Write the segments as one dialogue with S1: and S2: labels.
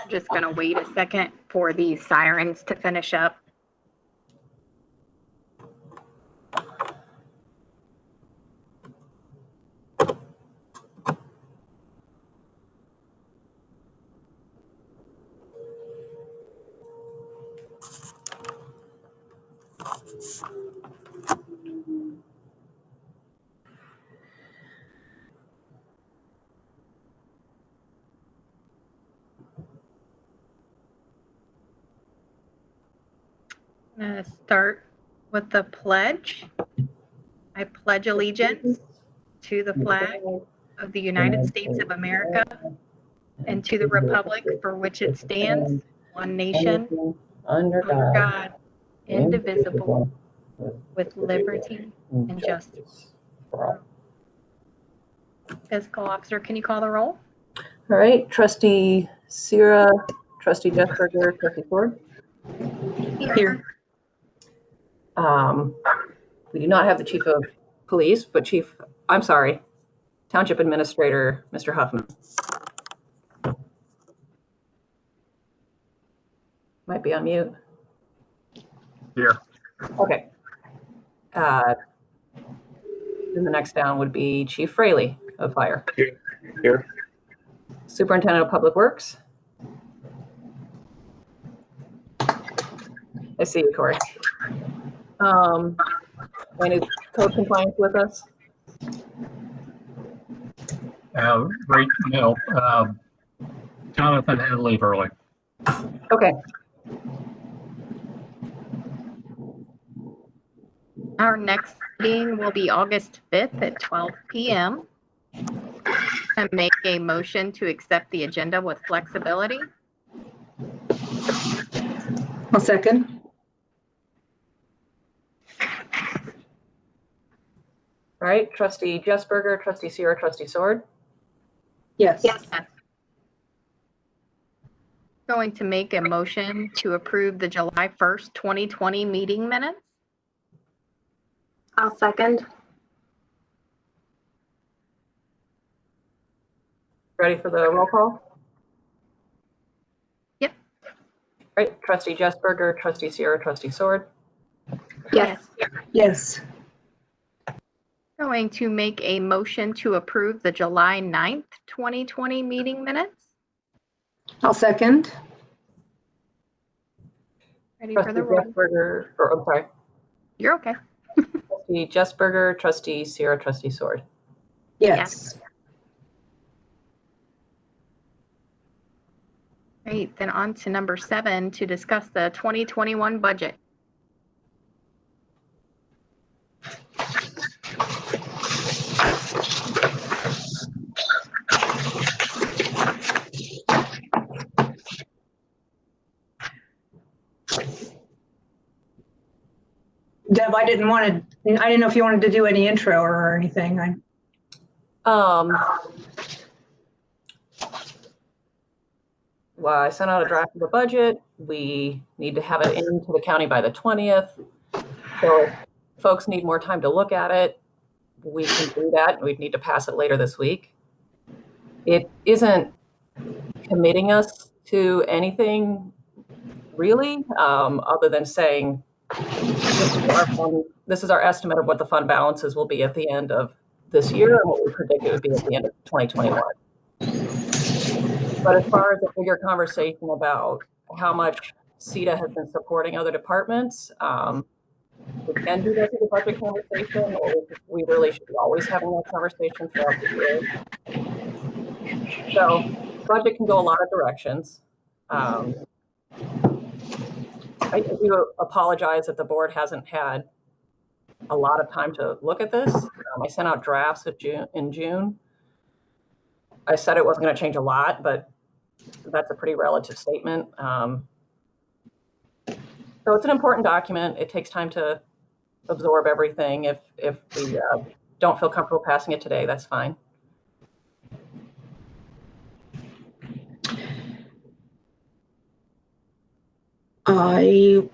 S1: I'm just going to wait a second for these sirens to finish up. I'm going to start with the pledge. I pledge allegiance to the flag of the United States of America and to the republic for which it stands, one nation, under God, indivisible, with liberty and justice for all. Fiscal officer, can you call the roll?
S2: All right, Trustee Sierra, Trustee Jeffberger, Trustee Ford.
S1: Here.
S2: We do not have the Chief of Police, but Township Administrator, Mr. Huffman. Might be on mute.
S3: Here.
S2: Okay. Then the next down would be Chief Fraley of Fire.
S3: Here.
S2: Superintendent of Public Works. I see you, Corey. And is code compliance with us?
S3: Right now, Jonathan had to leave early.
S2: Okay.
S1: Our next meeting will be August 5th at 12 p.m. And make a motion to accept the agenda with flexibility.
S4: I'll second.
S2: All right, Trustee Jessberger, Trustee Sierra, Trustee Sword.
S4: Yes.
S1: Going to make a motion to approve the July 1st, 2020 meeting minutes.
S5: I'll second.
S2: Ready for the roll call?
S1: Yep.
S2: All right, Trustee Jessberger, Trustee Sierra, Trustee Sword.
S5: Yes.
S4: Yes.
S1: Going to make a motion to approve the July 9th, 2020 meeting minutes.
S4: I'll second.
S1: Ready for the
S2: Trustee
S1: roll?
S2: Jessberger, or I'm sorry.
S1: You're okay.
S2: Trustee Jessberger, Trustee Sierra, Trustee Sword.
S4: Yes.
S1: Great, then on to number 7 to discuss the 2021 budget.
S4: Deb, I didn't know if you wanted to do any intro or anything.
S2: Well, I sent out a draft of the budget. We need to have it into the county by the 20th. So if folks need more time to look at it, we can do that. We'd need to pass it later this week. It isn't committing us to anything really, other than saying this is our estimate of what the fund balances will be at the end of this year and what we predict it would be at the end of 2021. But as far as a bigger conversation about how much CETA has been supporting other departments, we can do that in the budget conversation, or we really should be always having that conversation throughout the year. So budget can go a lot of directions. I do apologize that the board hasn't had a lot of time to look at this. I sent out drafts in June. I said it wasn't going to change a lot, but that's a pretty relative statement. So it's an important document. It takes time to absorb everything. If we don't feel comfortable passing it today, that's fine.
S4: I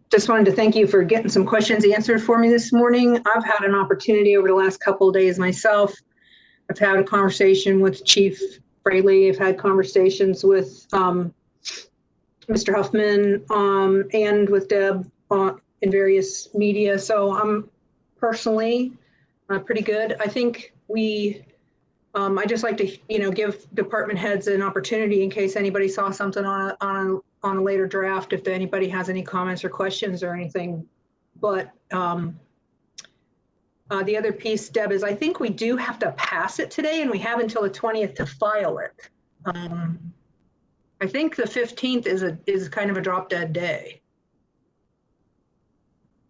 S4: just wanted to thank you for getting some questions answered for me this morning. I've had an opportunity over the last couple of days myself. I've had a conversation with Chief Fraley. I've had conversations with Mr. Huffman and with Deb in various media. So I'm personally pretty good. I think I just like to, give department heads an opportunity in case anybody saw something on a later draft, if anybody has any comments or questions or anything. But the other piece, Deb, is I think we do have to pass it today, and we have until the 20th to file it. I think the 15th is kind of a drop dead day.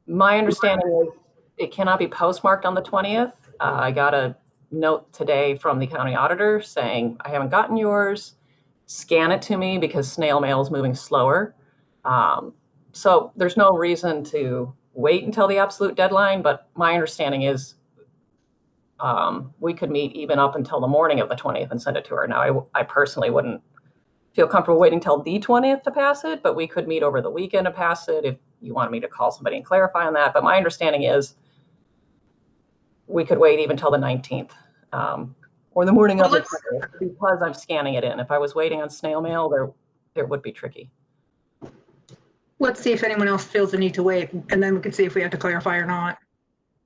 S2: My understanding is it cannot be postmarked on the 20th. I got a note today from the county auditor saying, I haven't gotten yours. Scan it to me because snail mail is moving slower. So there's no reason to wait until the absolute deadline, but my understanding is we could meet even up until the morning of the 20th and send it to her. Now, I personally wouldn't feel comfortable waiting till the 20th to pass it, but we could meet over the weekend to pass it if you wanted me to call somebody and clarify on that. But my understanding is we could wait even till the 19th or the morning of the 20th because I'm scanning it in. If I was waiting on snail mail, there would be tricky.
S4: Let's see if anyone else feels the need to wait, and then we can see if we have to clarify or not.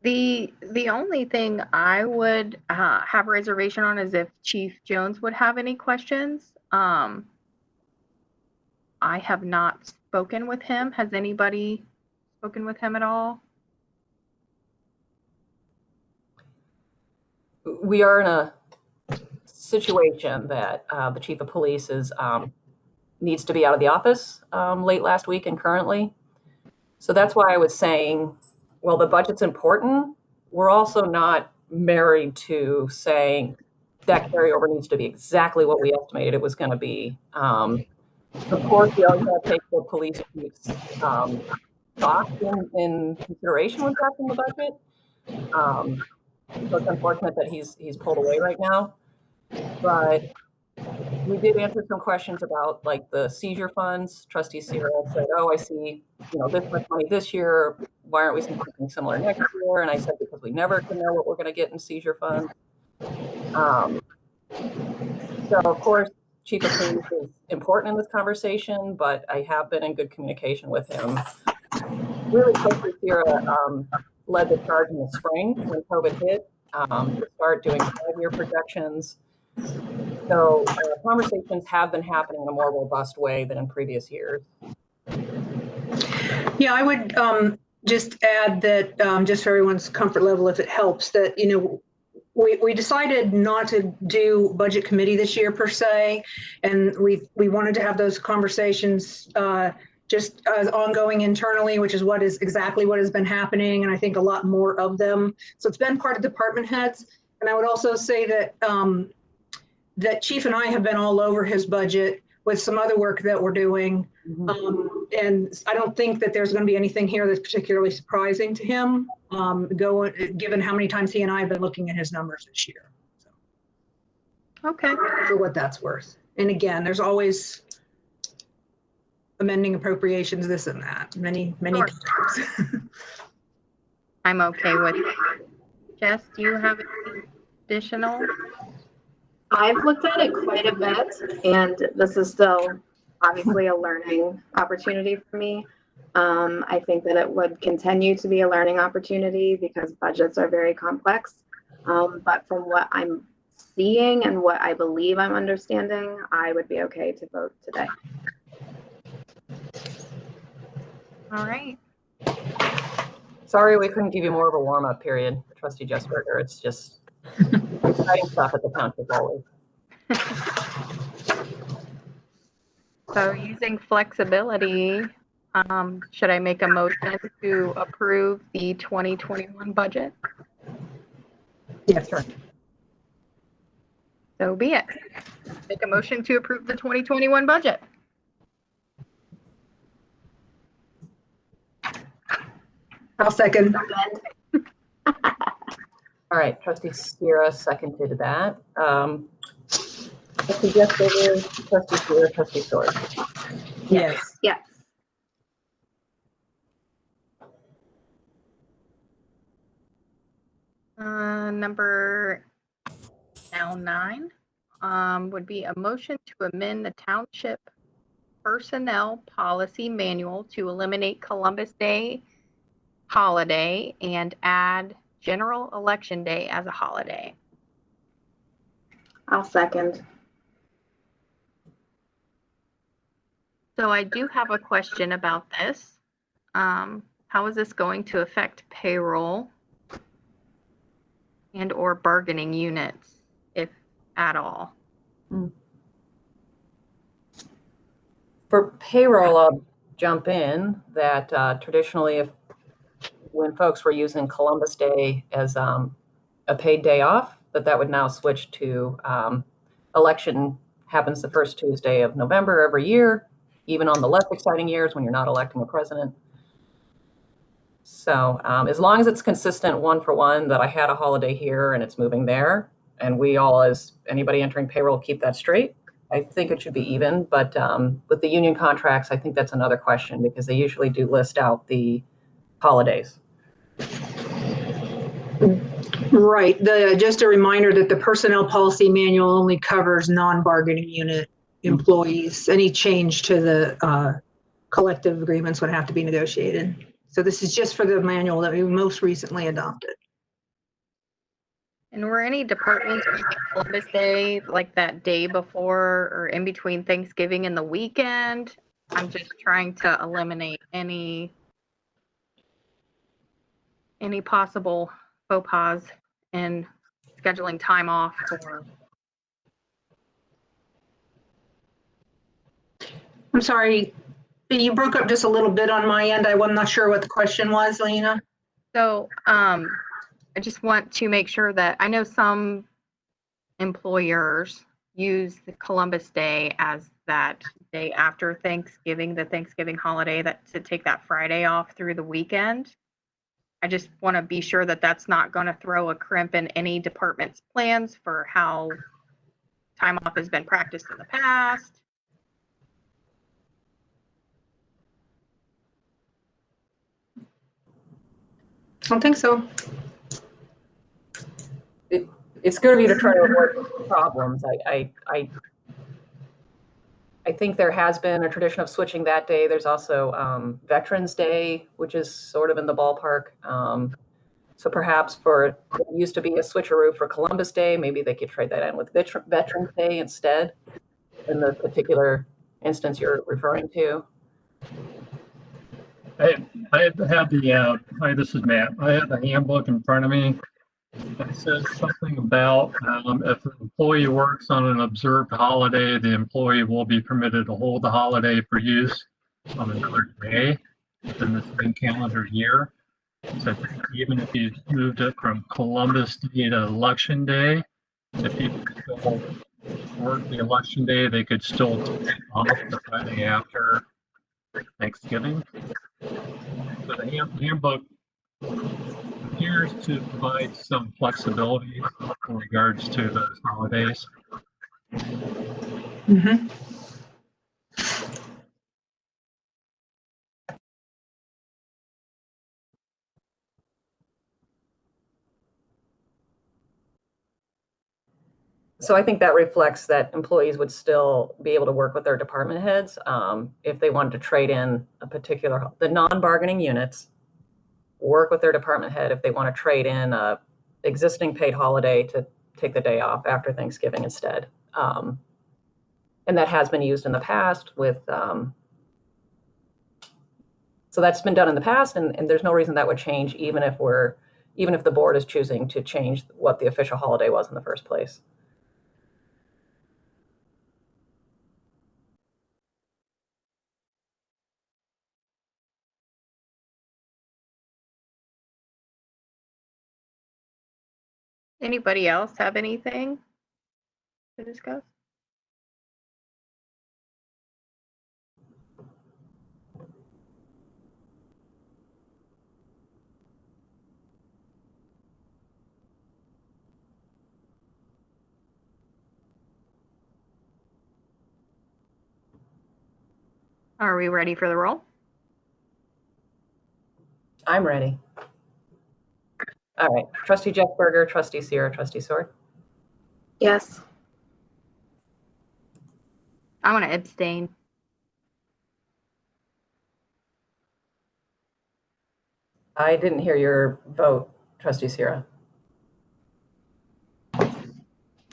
S1: The only thing I would have a reservation on is if Chief Jones would have any questions. I have not spoken with him. Has anybody spoken with him at all?
S2: We are in a situation that the chief of police needs to be out of the office late last week and currently. So that's why I was saying, well, the budget's important. We're also not married to saying that carryover needs to be exactly what we estimated it was going to be. Of course, we always have to take the police chief's thoughts in consideration when drafting the budget. So it's unfortunate that he's pulled away right now, but we did answer some questions about like the seizure funds. Trustee Sierra said, "Oh, I see, this much money this year. Why aren't we seeing something similar next year?" And I said, because we never can know what we're going to get in seizure funds. So of course, Chief of Police is important in this conversation, but I have been in good communication with him. Really, Trustee Sierra led the charge in the spring when COVID hit to start doing 5-year projections. So conversations have been happening in a more robust way than in previous years.
S4: Yeah, I would just add that just for everyone's comfort level, if it helps, that, we decided not to do budget committee this year per se, and we wanted to have those conversations just as ongoing internally, which is exactly what has been happening, and I think a lot more of them. So it's been part of department heads, and I would also say that that Chief and I have been all over his budget with some other work that we're doing. And I don't think that there's going to be anything here that's particularly surprising to him, given how many times he and I have been looking at his numbers this year. So,
S1: Okay.
S4: for what that's worth. And again, there's always amending appropriations, this and that, many
S1: Sure.
S4: times.
S1: I'm okay with it. Jess, do you have any additional?
S5: I've looked at it quite a bit, and this is still obviously a learning opportunity for me. I think that it would continue to be a learning opportunity because budgets are very complex. But from what I'm seeing and what I believe I'm understanding, I would be okay to vote today.
S1: All right.
S2: Sorry, we couldn't give you more of a warm-up period, Trustee Jessberger. It's just exciting stuff at the Township always.
S1: So using flexibility, should I make a motion to approve the 2021 budget?
S4: Yes, sir.
S1: So be it. Make a motion to approve the 2021 budget.
S4: I'll second.
S2: All right, Trustee Sierra seconded that. Trustee Jessberger, Trustee Sierra, Trustee Sword.
S4: Yes.
S5: Yes.
S1: Number now 9 would be a motion to amend the Township Personnel Policy Manual to eliminate Columbus Day holiday and add General Election Day as a holiday.
S5: I'll second.
S1: So I do have a question about this. How is this going to affect payroll and or bargaining units, if at all?
S2: For payroll, I'll jump in that traditionally when folks were using Columbus Day as a paid day off, that would now switch to election happens the first Tuesday of November every year, even on the less exciting years when you're not electing a president. So as long as it's consistent one for one that I had a holiday here and it's moving there, and we all, as anybody entering payroll, keep that straight, I think it should be even. But with the union contracts, I think that's another question because they usually do list out the holidays.
S4: Right. Just a reminder that the personnel policy manual only covers non-bargaining unit employees. Any change to the collective agreements would have to be negotiated. So this is just for the manual that we most recently adopted.
S1: And were any departments using Columbus Day like that day before or in between Thanksgiving and the weekend? I'm just trying to eliminate any possible faux pas in scheduling time off for.
S4: I'm sorry, you broke up just a little bit on my end. I'm not sure what the question was, Lena.
S1: So I just want to make sure that I know some employers use the Columbus Day as that day after Thanksgiving, the Thanksgiving holiday, that to take that Friday off through the weekend. I just want to be sure that that's not going to throw a crimp in any department's plans for how time off has been practiced in the past.
S4: I don't think so.
S2: It's good of you to try to avoid problems. I think there has been a tradition of switching that day. There's also Veterans Day, which is sort of in the ballpark. So perhaps for what used to be a switcheroo for Columbus Day, maybe they could trade that in with Veterans Day instead, in the particular instance you're referring to.
S3: I had the, hi, this is Matt. I had the handbook in front of me. It says something about if an employee works on an observed holiday, the employee will be permitted to hold the holiday for use on another day within the same calendar year. So I think even if you moved it from Columbus Day to Election Day, if people still work the Election Day, they could still take off the Friday after Thanksgiving. So the handbook appears to provide some flexibility in regards to those holidays.
S4: Mm-hmm.
S2: So I think that reflects that employees would still be able to work with their department heads if they wanted to trade in a particular, the non-bargaining units, work with their department head if they want to trade in a existing paid holiday to take the day off after Thanksgiving instead. And that has been used in the past with, so that's been done in the past, and there's no reason that would change even if the board is choosing to change what the official holiday was in the first place.
S1: Anybody else have anything to discuss? Are we ready for the roll?
S2: I'm ready. All right. Trustee Jeffberger, Trustee Sear, Trustee Sword.
S5: Yes.
S1: I want to abstain.
S2: I didn't hear your vote, Trustee Sierra.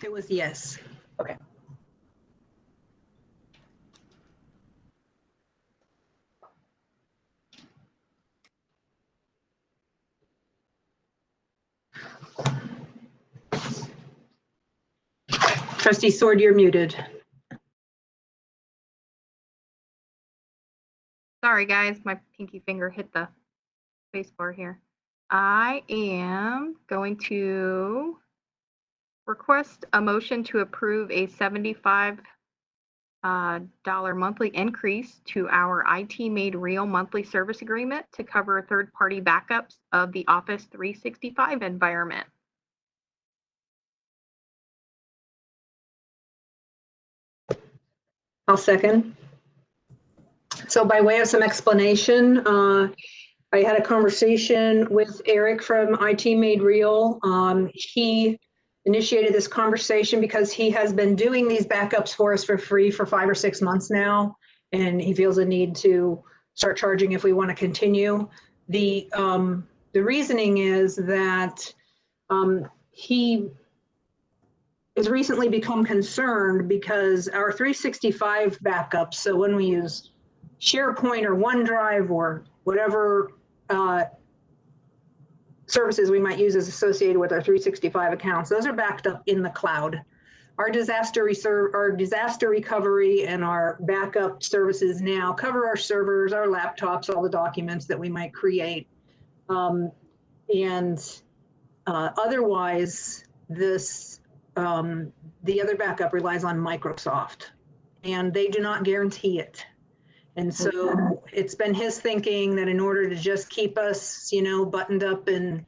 S4: It was yes.
S2: Okay.
S4: Trustee Sword, you're muted.
S1: Sorry, guys, my pinky finger hit the space bar here. I am going to request a motion to approve a $75 monthly increase to our IT Made Real monthly service agreement to cover third-party backups of the Office 365 environment.
S4: I'll second. So by way of some explanation, I had a conversation with Eric from IT Made Real. He initiated this conversation because he has been doing these backups for us for free for 5 or 6 months now, and he feels a need to start charging if we want to continue. The reasoning is that he has recently become concerned because our 365 backups, so when we use SharePoint or OneDrive or whatever services we might use as associated with our 365 accounts, those are backed up in the cloud. Our disaster recovery and our backup services now cover our servers, our laptops, all the documents that we might create. Otherwise, the other backup relies on Microsoft, and they do not guarantee it. And so it's been his thinking that in order to just keep us, buttoned up and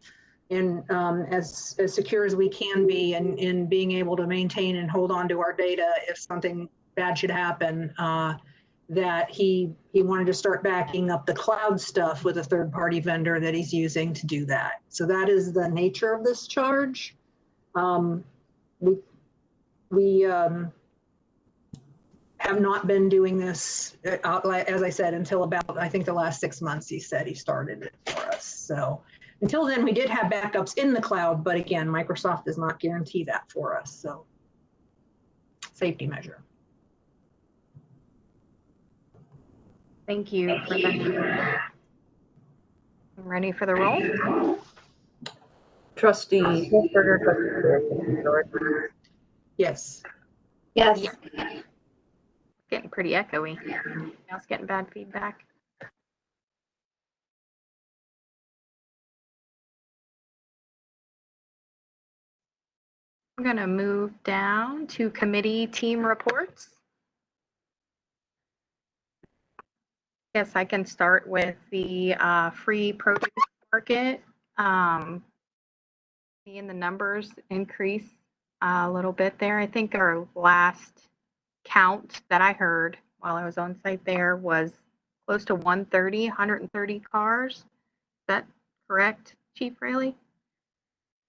S4: as secure as we can be in being able to maintain and hold on to our data if something bad should happen, that he wanted to start backing up the cloud stuff with a third-party vendor that he's using to do that. So that is the nature of this charge. We have not been doing this, as I said, until about, I think, the last 6 months. He said he started it for us. So until then, we did have backups in the cloud, but again, Microsoft does not guarantee that for us. So safety measure.
S1: Thank you for that. I'm ready for the roll.
S2: Trustee Hilsberger, Trustee Sierra.
S4: Yes.
S5: Yes.
S1: Getting pretty echoey. Now it's getting bad feedback. I'm going to move down to committee team reports. Yes, I can start with the free produce market. Seeing the numbers increase a little bit there. I think our last count that I heard while I was on site there was close to 130 cars. Is that correct, Chief Raley?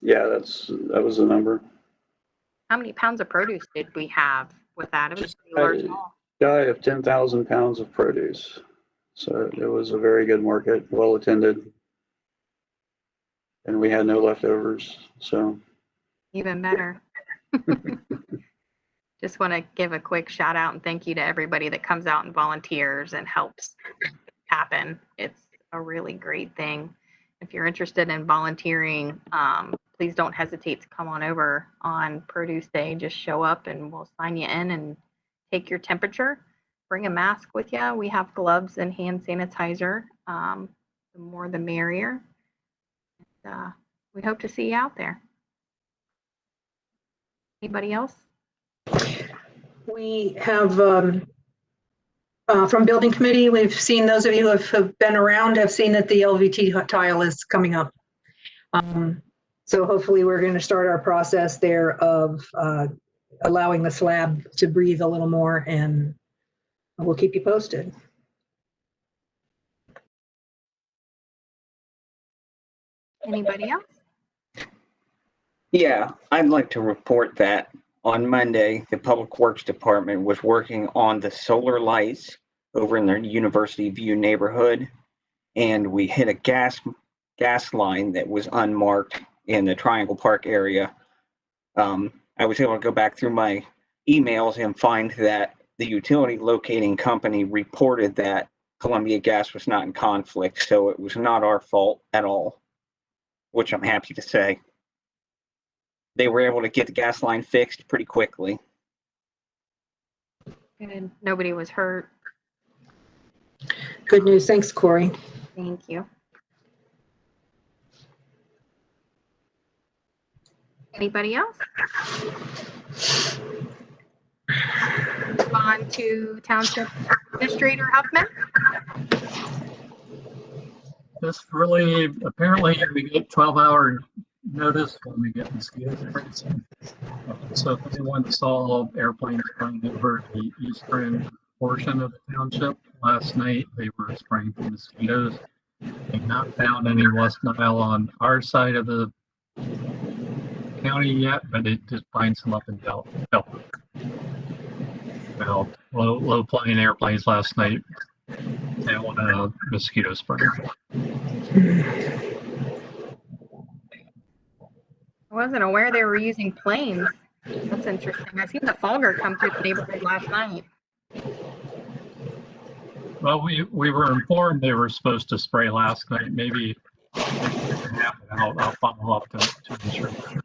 S6: Yeah, that was the number.
S1: How many pounds of produce did we have with that? It was pretty large haul.
S6: Guy of 10,000 pounds of produce. So it was a very good market, well attended. And we had no leftovers, so.
S1: Even better. Just want to give a quick shout out and thank you to everybody that comes out and volunteers and helps happen. It's a really great thing. If you're interested in volunteering, please don't hesitate to come on over on Produce Day. Just show up and we'll sign you in and take your temperature. Bring a mask with you. We have gloves and hand sanitizer. The more the merrier. And, we hope to see you out there. Anybody else?
S4: We have, from building committee, we've seen, those of you who have been around have seen that the LVT tile is coming up. So hopefully we're going to start our process there of allowing the slab to breathe a little more, and we'll keep you posted.
S1: Anybody else?
S7: Yeah, I'd like to report that on Monday, the Public Works Department was working on the solar lights over in the University View neighborhood, and we hit a gas line that was unmarked in the Triangle Park area. I was able to go back through my emails and find that the utility locating company reported that Columbia Gas was not in conflict, so it was not our fault at all, which I'm happy to say. They were able to get the gas line fixed pretty quickly.
S1: And nobody was hurt.
S4: Good news. Thanks, Corey.
S1: Thank you. Anybody else? Move on to Township Administrator Huffman.
S3: This really, apparently we get 12-hour notice when we get mosquito sprays. So if anyone saw airplanes flying over the eastern portion of the township last night, they were spraying for mosquitoes. They've not found any West Nile on our side of the county yet, but it just finds them up in Delta. Well, low-flying airplanes last night. They want a mosquito spray.
S1: I wasn't aware they were using planes. That's interesting. I seen the fogger come through the neighborhood last night.
S3: Well, we were informed they were supposed to spray last night. Maybe I'll follow up to ensure that.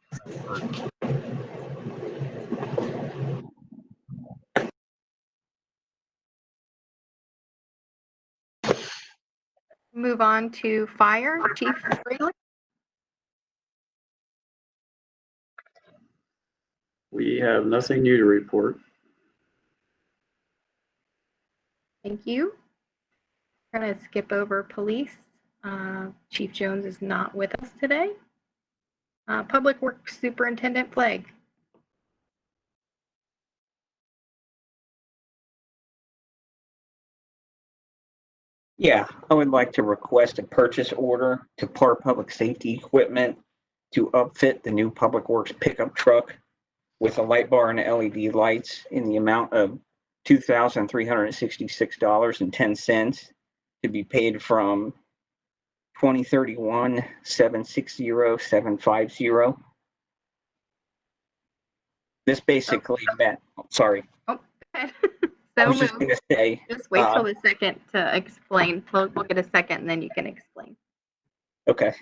S1: Move on to Fire, Chief Fraley.
S6: We have nothing new to report.
S1: Thank you. We're going to skip over police. Chief Jones is not with us today. Public Works Superintendent Flagg.
S7: Yeah, I would like to request a purchase order to Par Public Safety Equipment to upfit the new Public Works pickup truck with a light bar and LED lights in the amount of $2,366.10 to be paid from 2031-760-750. This basically meant, sorry.
S1: Oh, go ahead.
S7: I
S1: So
S7: was just
S1: moved.
S7: going to say,
S1: Just wait till the second to explain. We'll get a second and then you can explain.
S7: okay.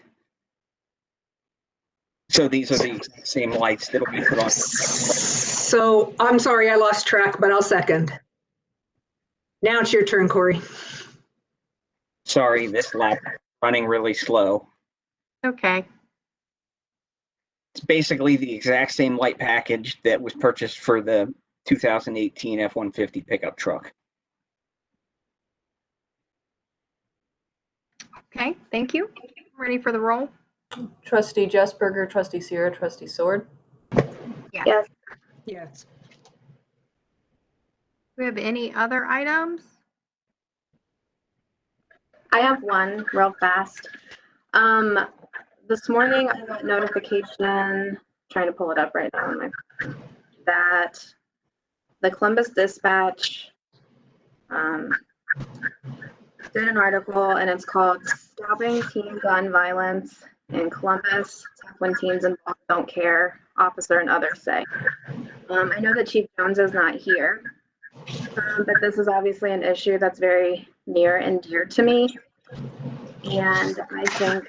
S7: So these are the exact same lights that'll be put on.
S4: So I'm sorry, I lost track, but I'll second. Now it's your turn, Corey.
S7: Sorry, this lap running really slow.
S1: Okay.
S7: It's basically the exact same light package that was purchased for the 2018 F-150 pickup truck.
S1: Okay, thank you. Ready for the roll?
S2: Trustee Jessberger, Trustee Sierra, Trustee Sword.
S5: Yes.
S4: Yes.
S1: Do we have any other items?
S5: I have one real fast. This morning I got notification, trying to pull it up right now on my phone, that the Columbus Dispatch did an article and it's called Stopping Teen Gun Violence in Columbus, When Teens Involved Don't Care, Officer and Others Say. I know that Chief Jones is not here, but this is obviously an issue that's very near and dear to me. And I think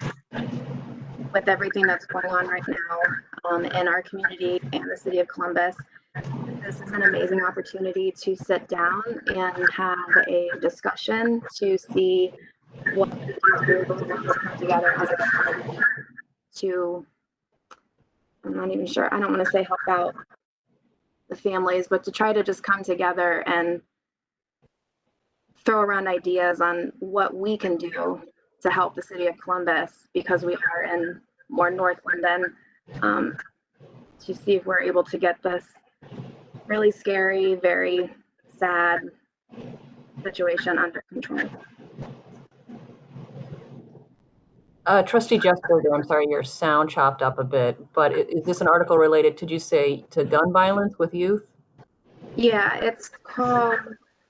S5: with everything that's going on right now in our community and the city of Columbus, this is an amazing opportunity to sit down and have a discussion to see what we can do to come together as a community to, I'm not even sure, I don't want to say help out the families, but to try to just come together and throw around ideas on what we can do to help the city of Columbus, because we are in more North London, to see if we're able to get this really scary, very sad situation under control.
S2: Trustee Jesperger, I'm sorry, your sound chopped up a bit, but is this an article related, did you say, to gun violence with youth?
S5: Yeah, it's called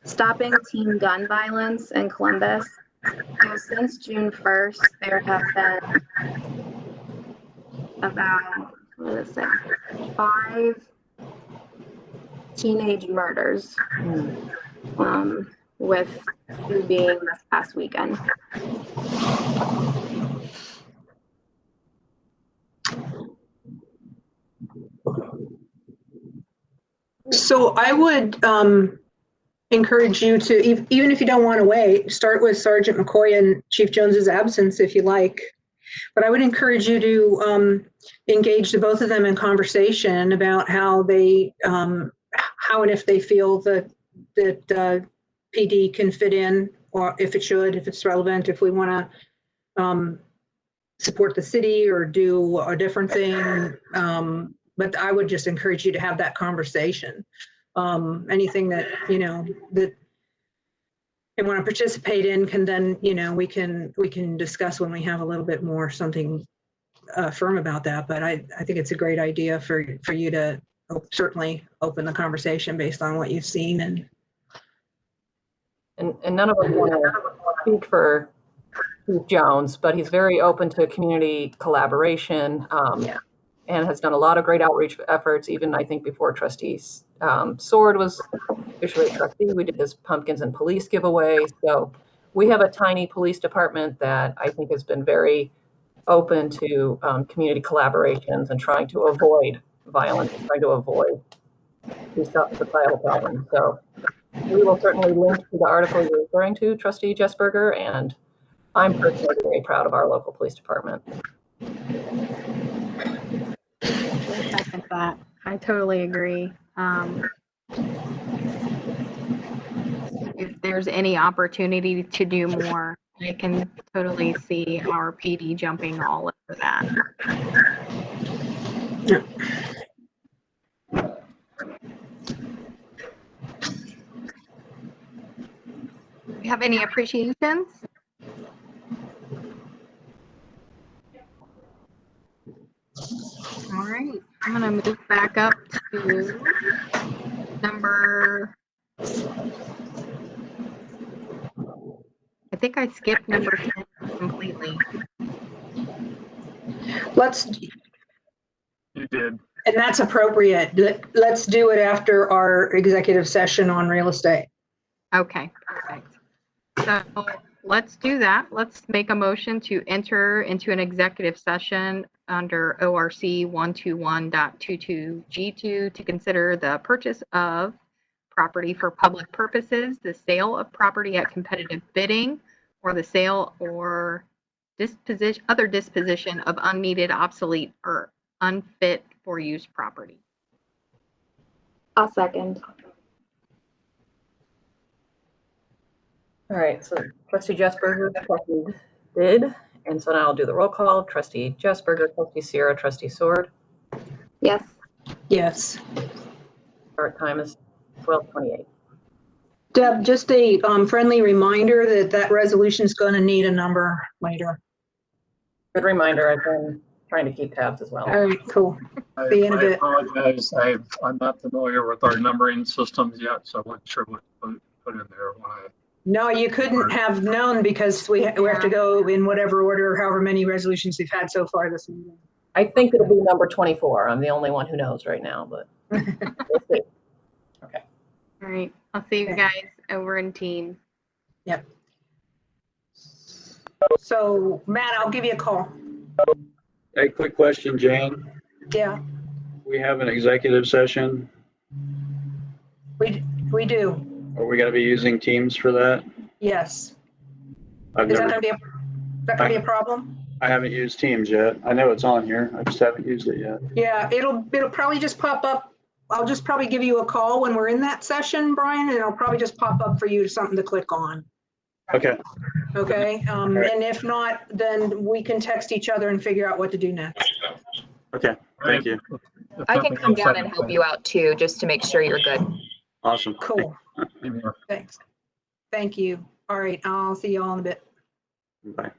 S5: Stopping Teen Gun Violence in Columbus. So since June 1st, there have been about, what did it say, 5 teenage murders, with 2 being this past weekend.
S4: So I would encourage you to, even if you don't want to wait, start with Sergeant McCoy in Chief Jones's absence if you like. But I would encourage you to engage the both of them in conversation about how they, how and if they feel that PD can fit in, or if it should, if it's relevant, if we want to support the city or do a different thing. But I would just encourage you to have that conversation. Anything that, that they want to participate in can then, we can discuss when we have a little bit more something firm about that. But I think it's a great idea for you to certainly open the conversation based on what you've seen.
S2: And none of us want to speak for Chief Jones, but he's very open to community collaboration, and has done a lot of great outreach efforts, even I think before Trustees Sword was officially a trustee. We did this pumpkins and police giveaway. So we have a tiny police department that I think has been very open to community collaborations and trying to avoid violence, trying to avoid these societal problems. So we will certainly link to the article you're referring to, Trustee Jesperger, and I'm personally very proud of our local police department.
S1: I second that. I totally agree. If there's any opportunity to do more, I can totally see our PD jumping all over that.
S4: Yeah.
S1: Do you have any appreciations? All right, I'm gonna move back up to number, I think I skipped number 10 completely.
S3: You did.
S4: And that's appropriate. Let's do it after our executive session on real estate.
S1: Okay, perfect. So let's do that. Let's make a motion to enter into an executive session under ORC 121.22G2 to consider the purchase of property for public purposes, the sale of property at competitive bidding, or the sale or other disposition of unneeded, obsolete, or unfit for use property.
S5: I'll second.
S2: All right, so Trustee Jesperger did, and so now I'll do the roll call. Trustee Jesperger, Trustee Sierra, Trustee Sword.
S5: Yes.
S4: Yes.
S2: Start time is 12:28.
S4: Deb, just a friendly reminder that resolution is going to need a number later.
S2: Good reminder. I've been trying to keep tabs as well.
S4: All right, cool.
S3: I,
S4: See you in a
S3: I
S4: bit.
S3: apologize. I'm not familiar with our numbering systems yet, so I'm not sure what to put in there when I.
S4: No, you couldn't have known because we have to go in whatever order, however many resolutions we've had so far this meeting.
S2: I think it'll be number 24. I'm the only one who knows right now, but we'll see. Okay.
S1: All right, I'll see you guys over in Teams.
S4: Yep. So Matt, I'll give you a call.
S6: Hey, quick question, Jane.
S4: Yeah,
S6: We have an executive session.
S4: we do.
S6: Are we going to be using Teams for that?
S4: Yes.
S6: I've
S4: Is that
S6: never,
S4: going to be a problem?
S6: I haven't used Teams yet. I know it's on here. I just haven't used it yet.
S4: Yeah, it'll probably just pop up. I'll just probably give you a call when we're in that session, Brian, and it'll probably just pop up for you something to click on.
S6: Okay.
S4: Okay. And if not, then we can text each other and figure out what to do next.
S6: Okay. Thank you.
S3: If
S8: I can
S3: nothing
S8: come
S3: else,
S8: down and help you out too, just to make sure you're good.
S6: Awesome.
S4: Cool.
S3: Same here.
S4: Thanks. Thank you. All right. I'll see you all in a bit.
S6: Bye.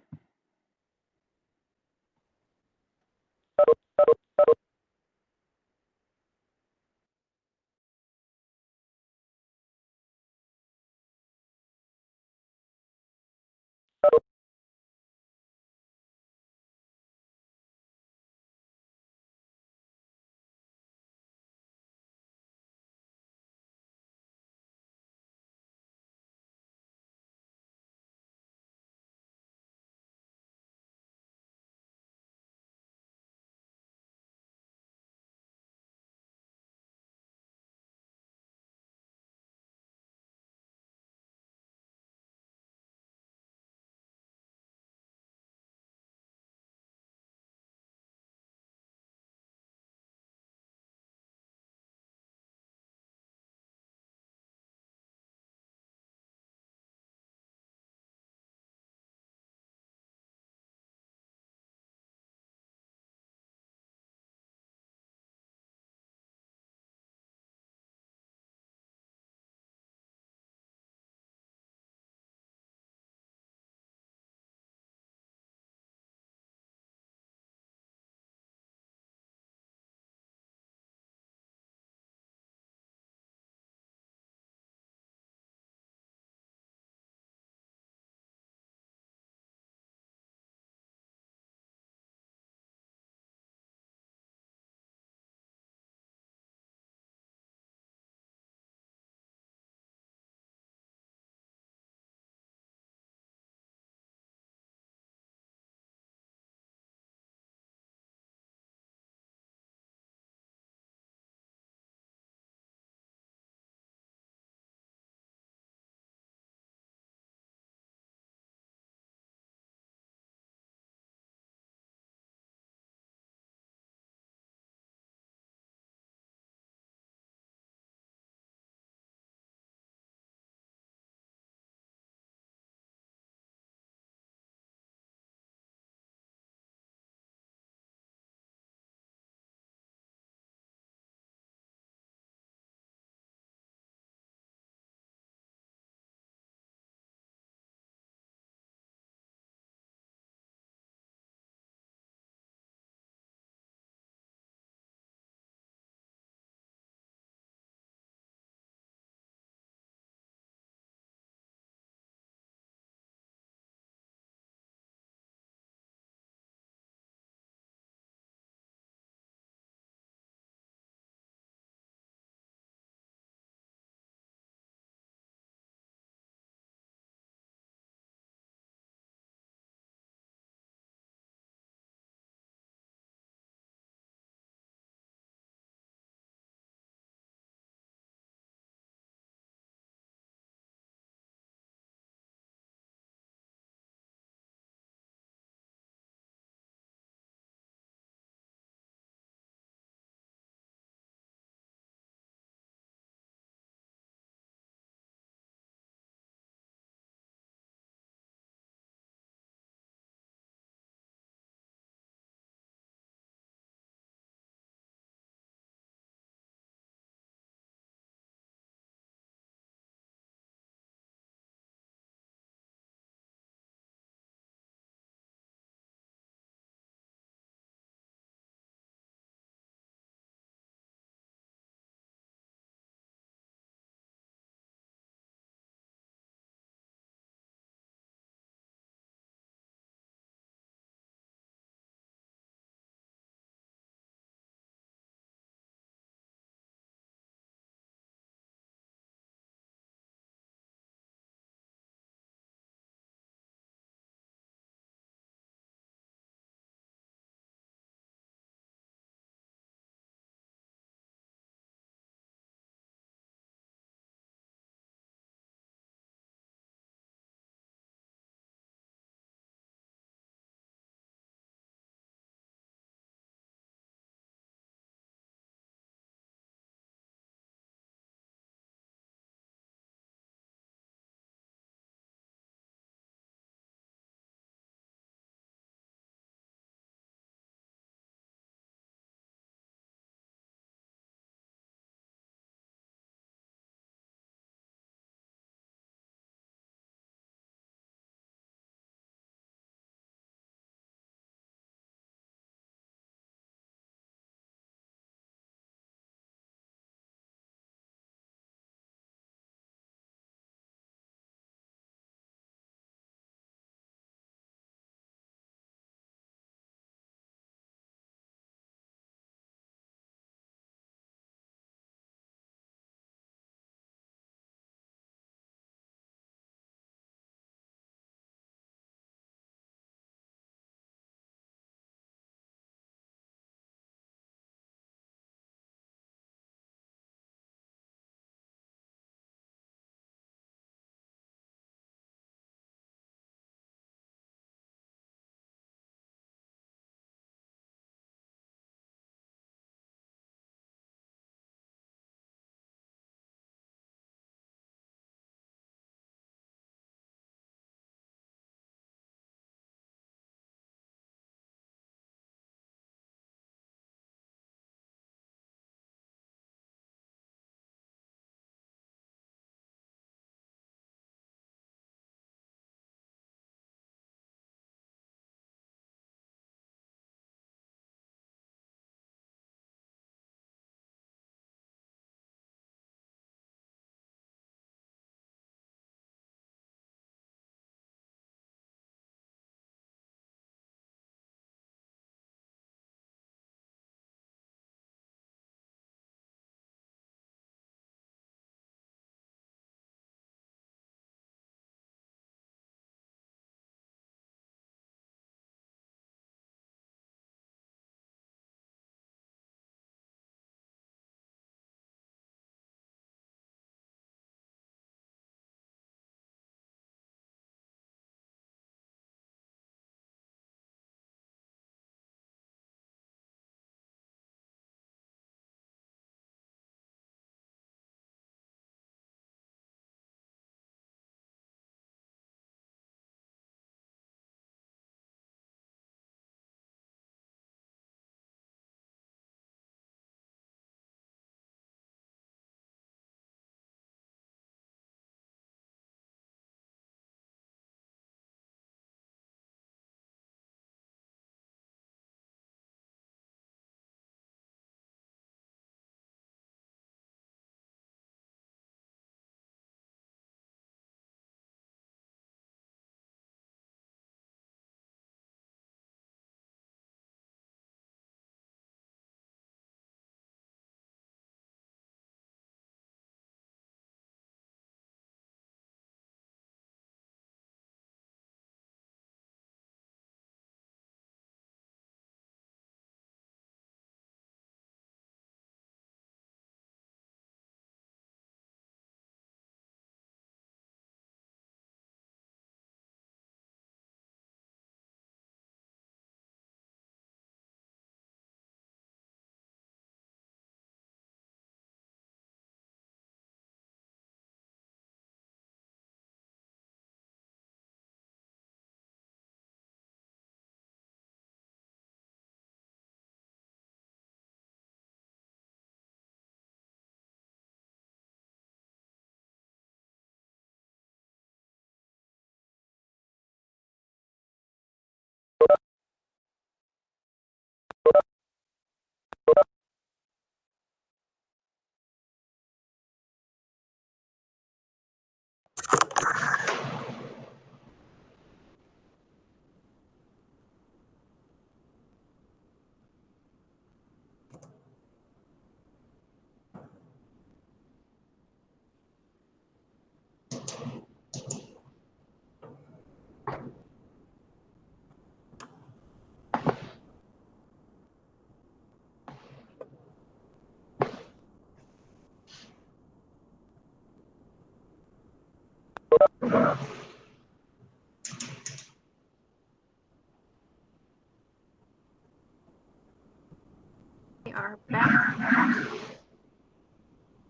S1: are back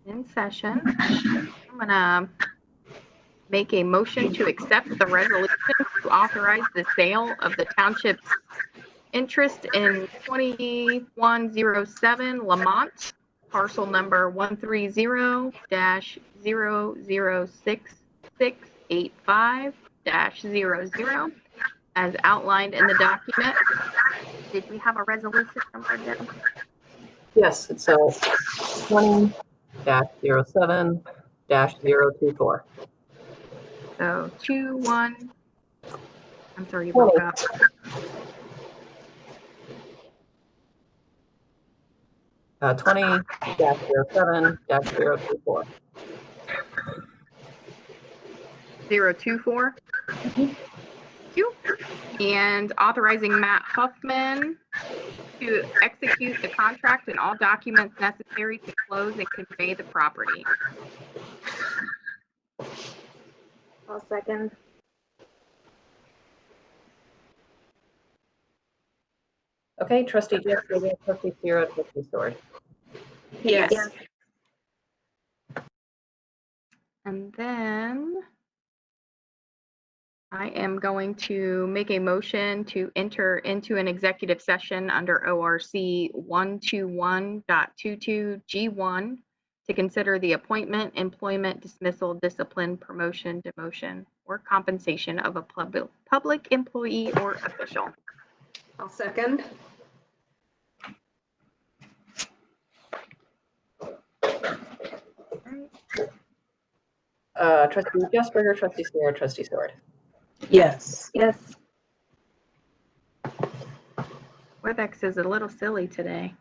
S1: in session. I'm gonna make a motion to accept the resolution to authorize the sale of the township's interest in 2107 Lamont, parcel number 130-0066685-00, as outlined in the document. Did we have a resolution number, Deb?
S2: Yes, it's 20-07-024.
S1: So 21, I'm sorry, you broke up.
S2: 20-07-024.
S1: 024. Thank you. And authorizing Matt Huffman to execute the contract and all documents necessary to close and convey the property.
S5: I'll second.
S2: Okay, trustee Jesper, trustee Sierra, trustee Sword.
S4: Yes.
S5: Yes.
S1: And then I am going to make a motion to enter into an executive session under ORC 121.22G1 to consider the appointment, employment, dismissal, discipline, promotion, demotion, or compensation of a public employee or official.
S4: I'll second.
S2: Trustee Jesper, trustee Sierra, trustee Sword.
S4: Yes.
S5: Yes.
S1: WebEx is a little silly today.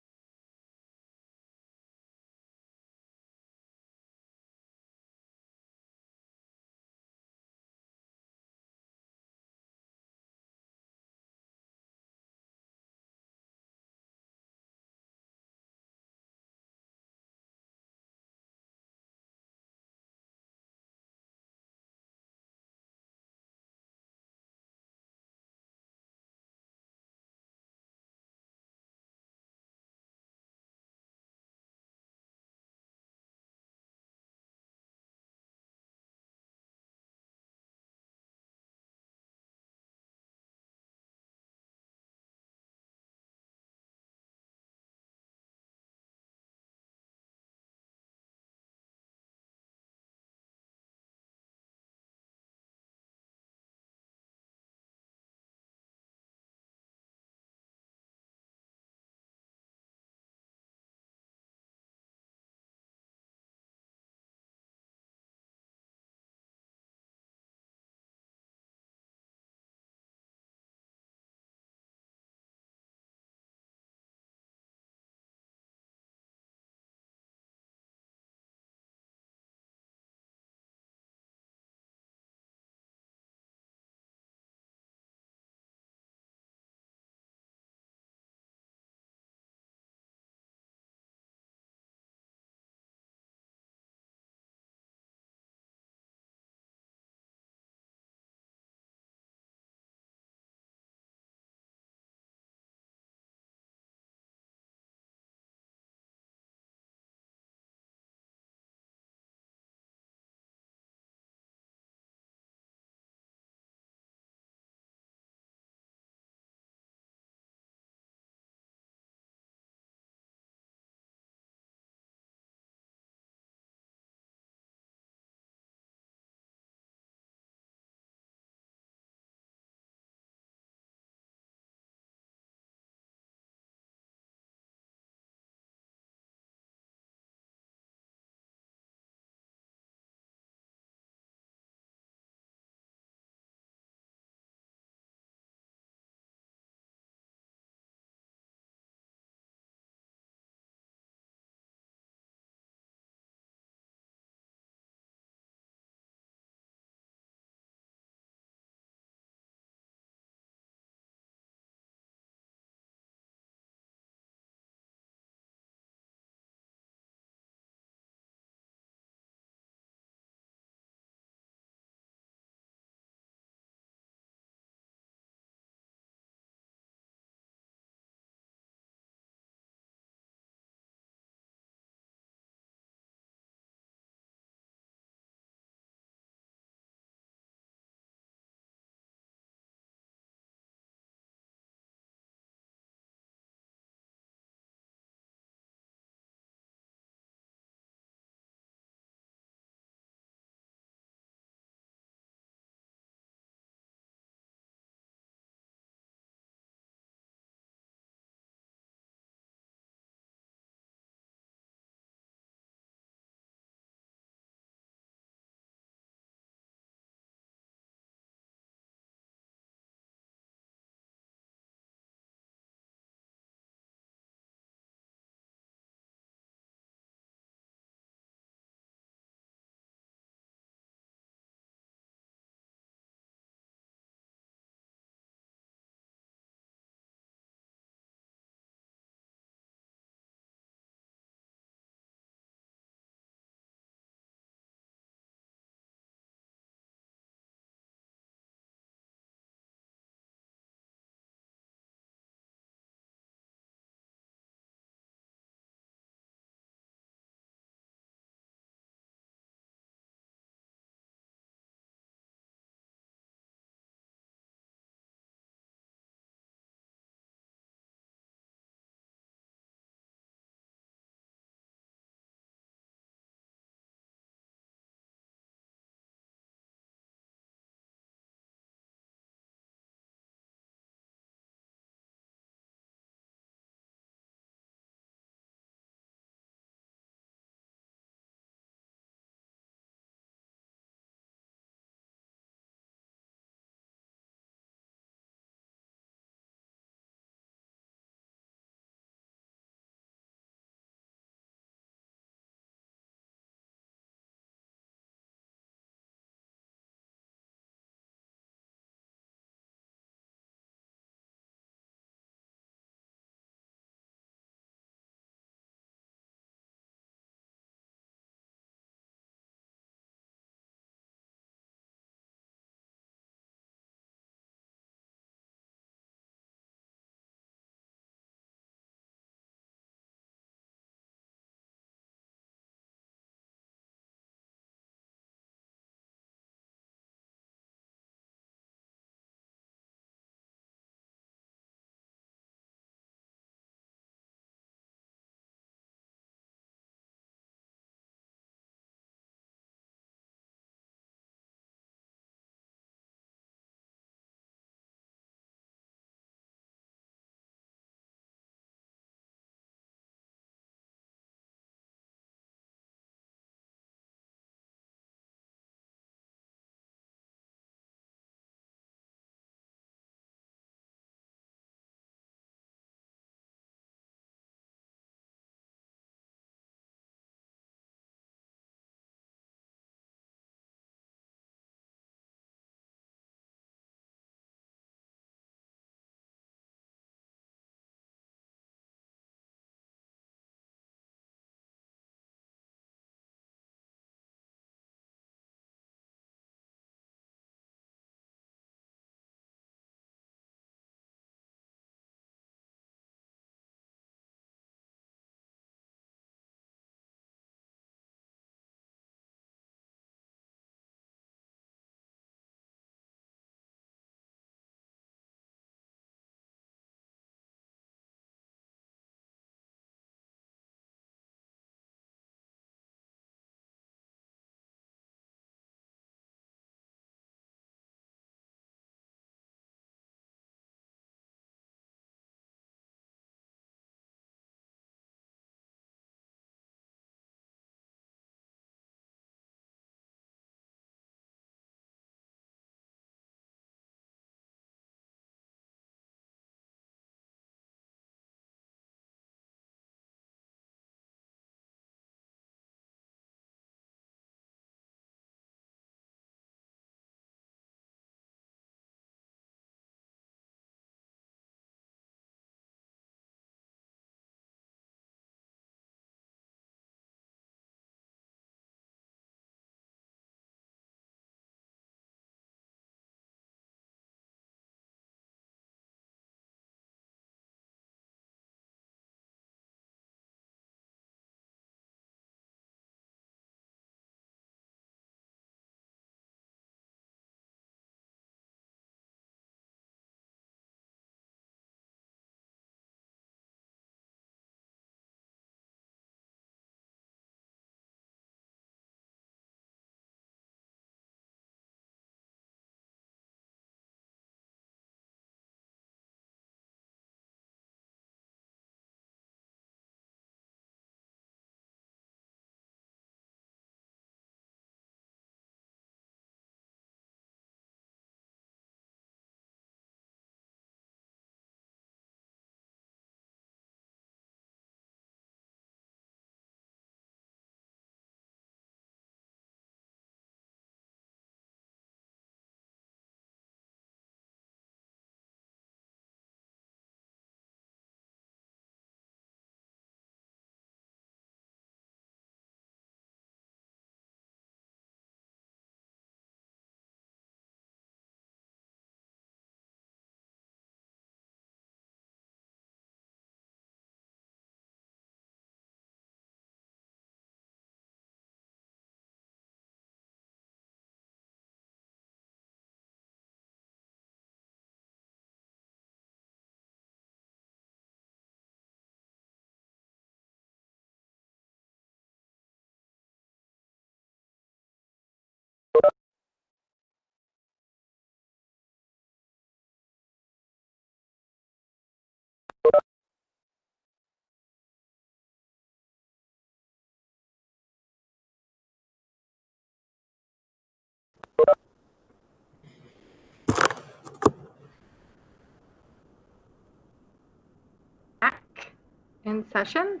S1: in session.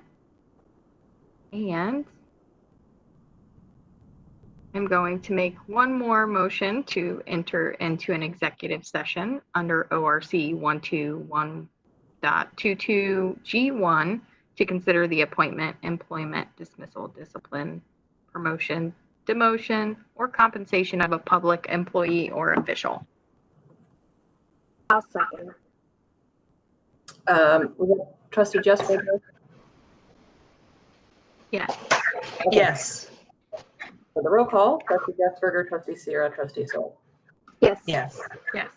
S1: And I'm going to make one more motion to enter into an executive session under ORC 121.22G1 to consider the appointment, employment, dismissal, discipline, promotion, demotion, or compensation of a public employee or official.
S5: I'll second.
S2: Was it Trustee Jesper?
S1: Yes.
S4: Yes.
S2: For the roll call, Trustee Jessberger, Trustee Sierra, Trustee Soul.
S5: Yes.
S4: Yes.
S1: Yes.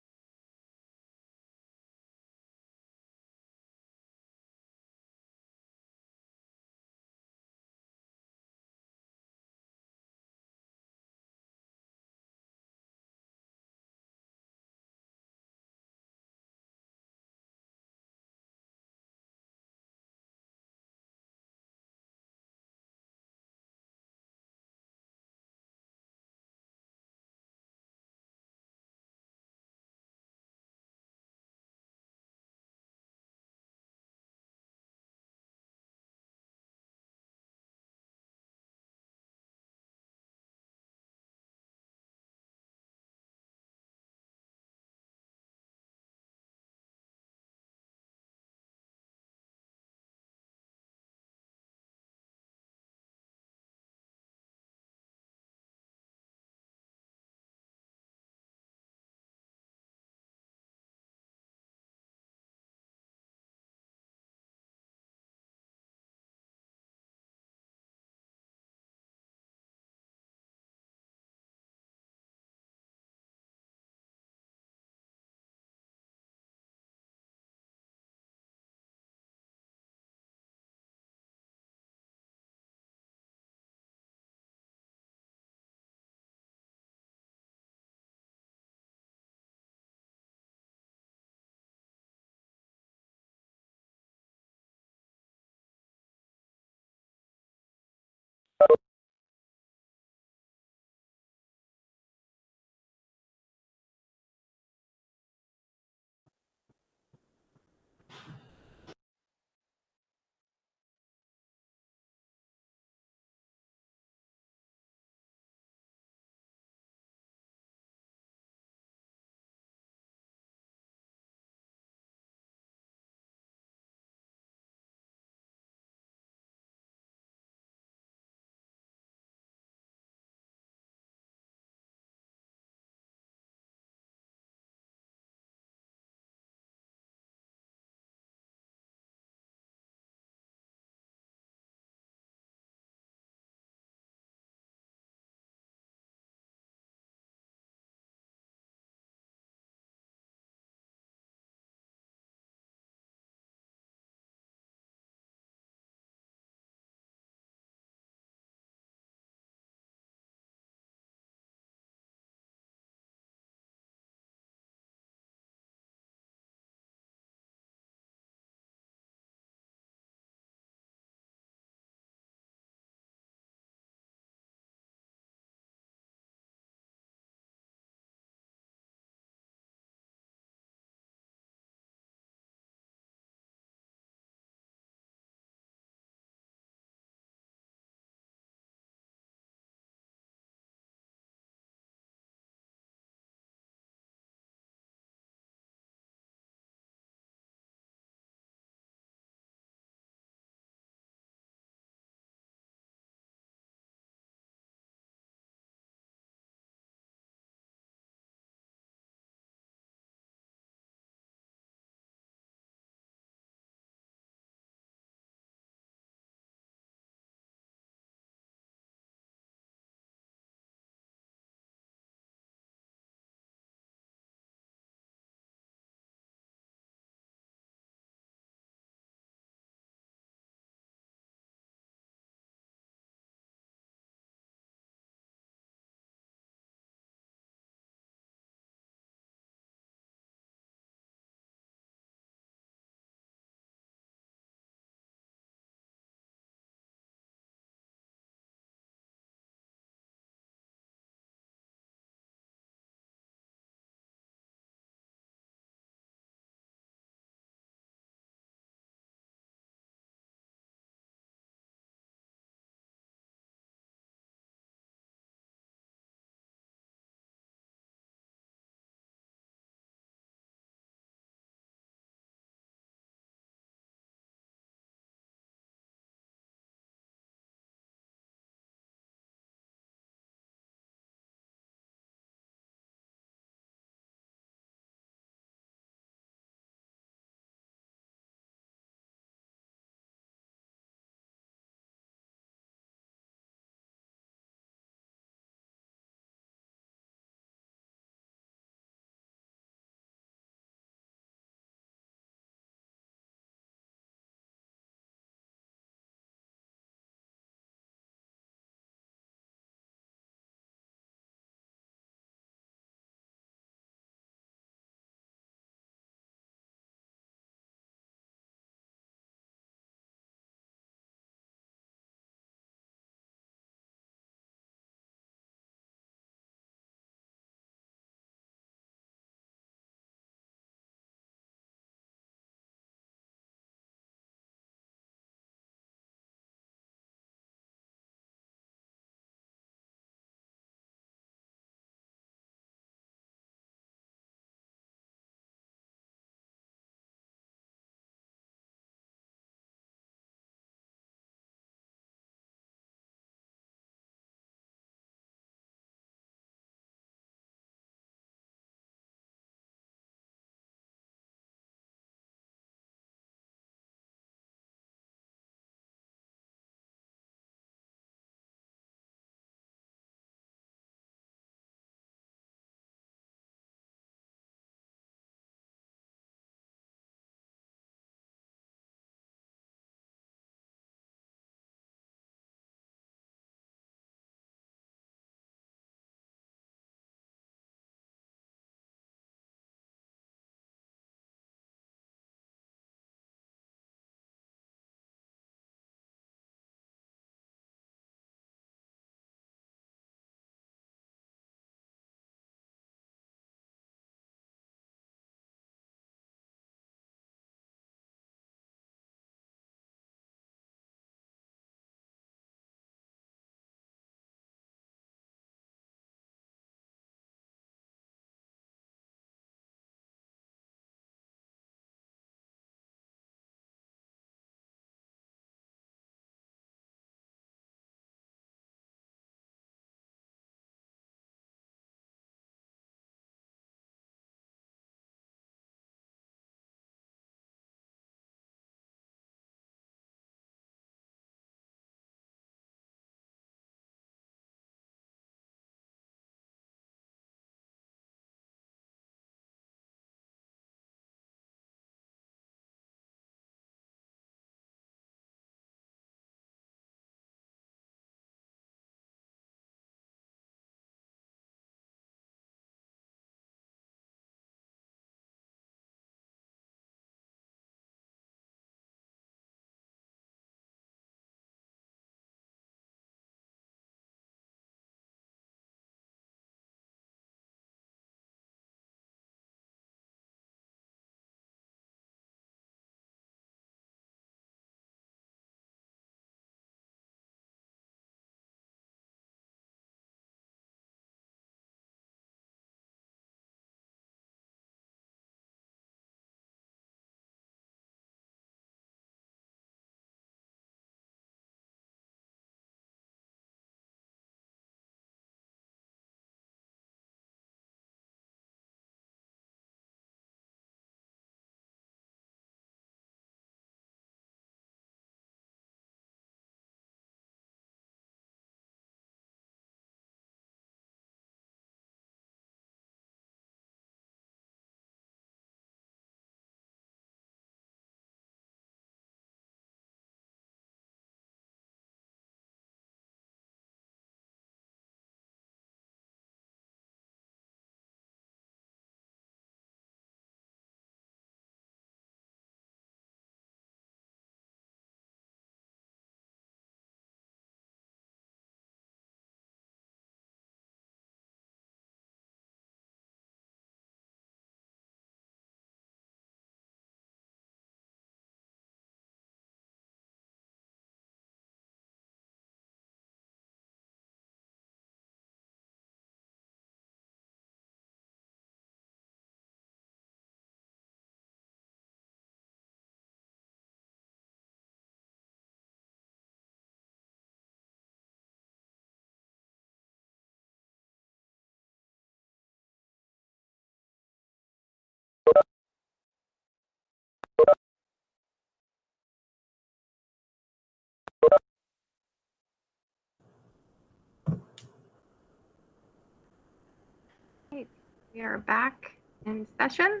S1: We are back in session.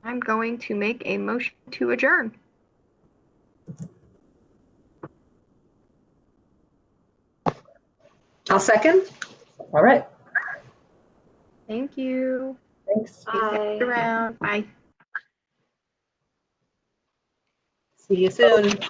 S1: I'm going to make a motion to adjourn.
S4: I'll second.
S2: All right.
S1: Thank you.
S2: Thanks.
S5: Bye.
S1: Around. Bye.
S4: See you soon.